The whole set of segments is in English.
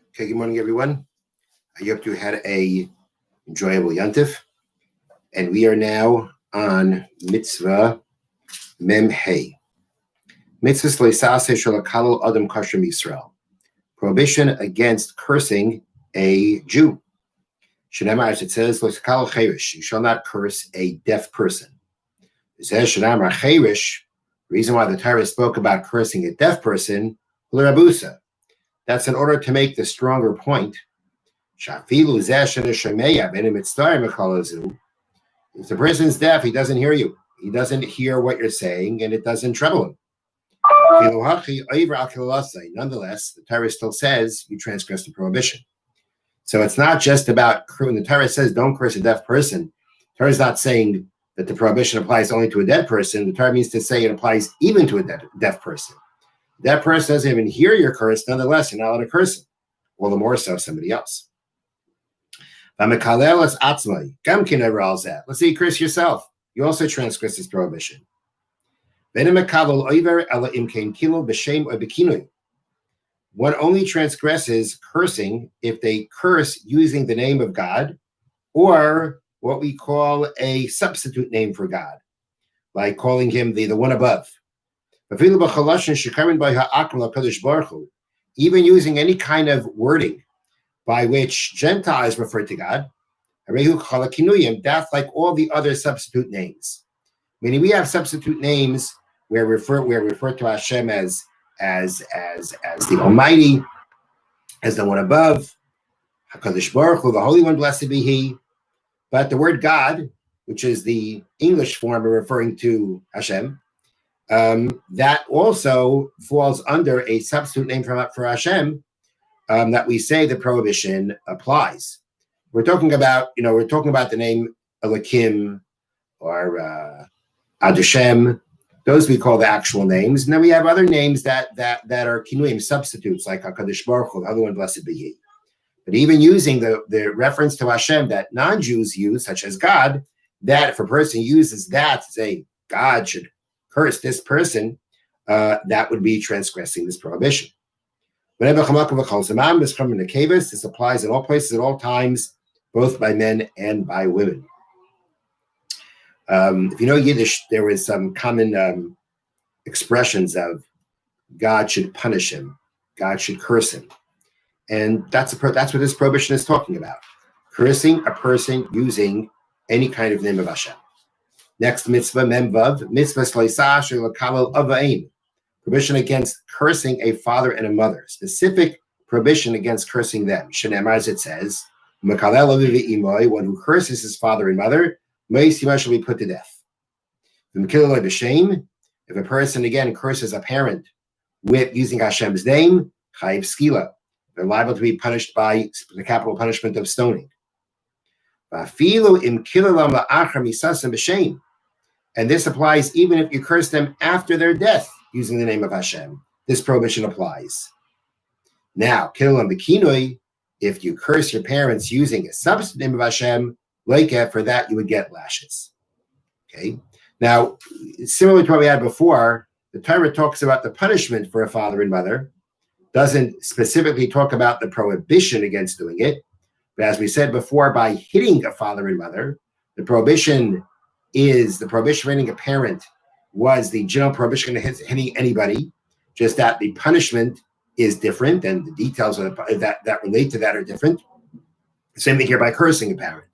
Okay, good morning, everyone. I hope you had a enjoyable Yontif. And we are now on Mitzvah Mem Hey. Mitzvah Sleisase Shalakalo Adam Kashrim Yisrael. Prohibition against cursing a Jew. Shenamar, as it says, Loisakal Cherish, you shall not curse a deaf person. It says Shenamar Cherish, reason why the Torah spoke about cursing a deaf person, L'Rabusa. That's in order to make the stronger point. If the person's deaf, he doesn't hear you. He doesn't hear what you're saying, and it doesn't trouble him. Nonetheless, the Torah still says you transgress the prohibition. So it's not just about, when the Torah says don't curse a deaf person, the Torah is not saying that the prohibition applies only to a dead person. The Torah means to say it applies even to a deaf person. That person doesn't even hear your curse, nonetheless, you're not allowed to curse him. All the more so somebody else. Let's say you curse yourself. You also transgress this prohibition. One only transgresses cursing if they curse using the name of God or what we call a substitute name for God, like calling him the one above. Even using any kind of wording by which Gentiles refer to God, that's like all the other substitute names. Meaning we have substitute names where we refer to Hashem as the Almighty, as the one above, HaKadosh Baruch Hu, the Holy One, blessed be He. But the word God, which is the English form of referring to Hashem, that also falls under a substitute name for Hashem that we say the prohibition applies. We're talking about the name Elokim or Adoshem. Those we call the actual names, and then we have other names that are kinuyim, substitutes, like HaKadosh Baruch Hu, the other one, blessed be He. But even using the reference to Hashem that non-Jews use, such as God, that if a person uses that to say God should curse this person, that would be transgressing this prohibition. This applies in all places, at all times, both by men and by women. If you know Yiddish, there is some common expressions of God should punish him, God should curse him. And that's what this prohibition is talking about. Cursing a person using any kind of name of Hashem. Next mitzvah, memvav, mitzvah sleisa shelakal avaim. Prohibition against cursing a father and a mother. Specific prohibition against cursing them. Shenemar, as it says, one who curses his father and mother, shall be put to death. If a person again curses a parent with using Hashem's name, chayiv skila, they're liable to be punished by the capital punishment of stoning. And this applies even if you curse them after their death using the name of Hashem. This prohibition applies. Now, kilam b'kinoi, if you curse your parents using a substitute name of Hashem, for that you would get lashes. Okay. Now, similar to what we had before, the Torah talks about the punishment for a father and mother, doesn't specifically talk about the prohibition against doing it. But as we said before, by hitting a father and mother, the prohibition for hitting a parent was the general prohibition against hitting anybody, just that the punishment is different and the details of that relate to that are different. Same thing here by cursing a parent.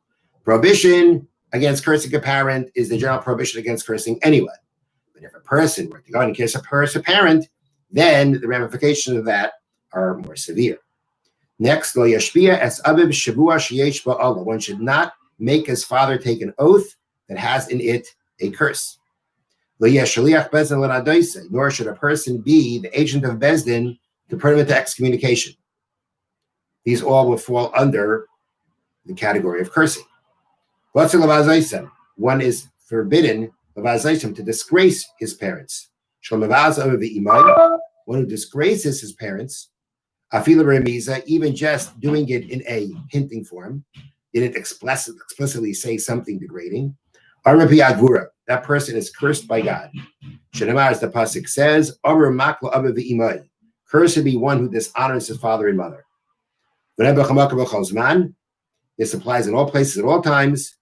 Prohibition against cursing a parent is the general prohibition against cursing anyone. But if a person were to go and curse a parent, then the ramifications of that are more severe. Next, one should not make his father take an oath that has in it a curse. Nor should a person be the agent of Bezdin to put him into excommunication. These all will fall under the category of cursing. One is forbidden to disgrace his parents. One who disgraces his parents, even just doing it in a hinting form, didn't explicitly say something degrading. That person is cursed by God. As the pasuk says, Cursed be one who dishonors his father and mother. This applies in all places at all times,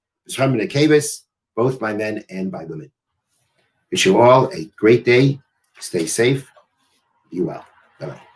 both by men and by women. Wish you all a great day. Stay safe. Be well. Bye-bye.